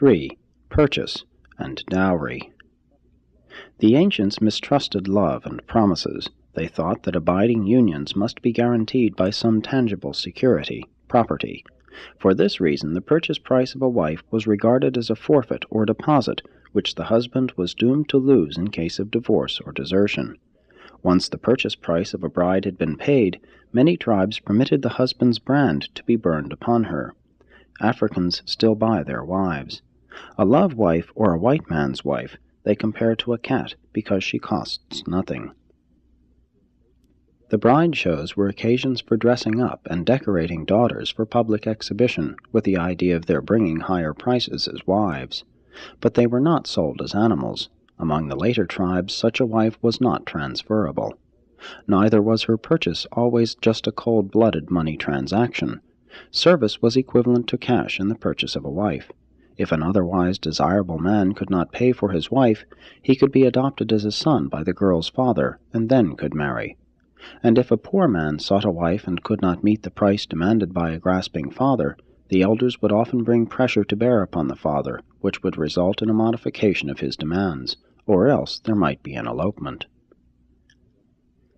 3. Purchase and dowry. The ancients mistrusted love and promises. They thought that abiding unions must be guaranteed by some tangible security, property. For this reason, the purchase price of a wife was regarded as a forfeit or deposit, which the husband was doomed to lose in case of divorce or desertion. Once the purchase price of a bride had been paid, many tribes permitted the husband's brand to be burned upon her. Africans still buy their wives. A love wife, or a white man's wife, they compare to a cat because she costs nothing. The bride shows were occasions for dressing up and decorating daughters for public exhibition, with the idea of their bringing higher prices as wives. But they were not sold as animals. Among the later tribes, such a wife was not transferable. Neither was her purchase always just a cold-blooded money transaction. Service was equivalent to cash in the purchase of a wife. If an otherwise desirable man could not pay for his wife, he could be adopted as a son by the girl's father, and then could marry. And if a poor man sought a wife and could not meet the price demanded by a grasping father, the elders would often bring pressure to bear upon the father, which would result in a modification of his demands, or else there might be an elopement.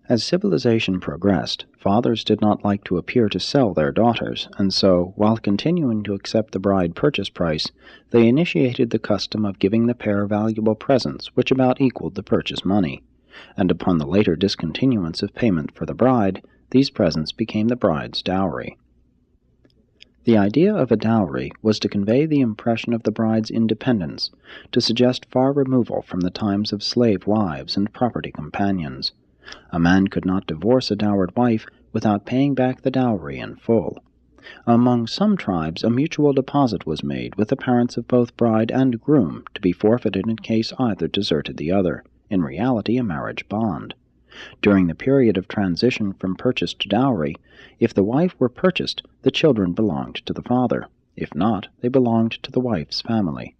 As civilization progressed, fathers did not like to appear to sell their daughters, and so, while continuing to accept the bride purchase price, they initiated the custom of giving the pair valuable presents which about equaled the purchase money, and upon the later discontinuance of payment for the bride, these presents became the bride's dowry. The idea of a dowry was to convey the impression of the bride's independence, to suggest far removal from the times of slave wives and property companions. A man could not divorce a dowered wife without paying back the dowry in full. Among some tribes a mutual deposit was made with the parents of both bride and groom to be forfeited in case either deserted the other, in reality a marriage bond. During the period of transition from purchase to dowry, if the wife were purchased, the children belonged to the father. If not, they belonged to the wife's family.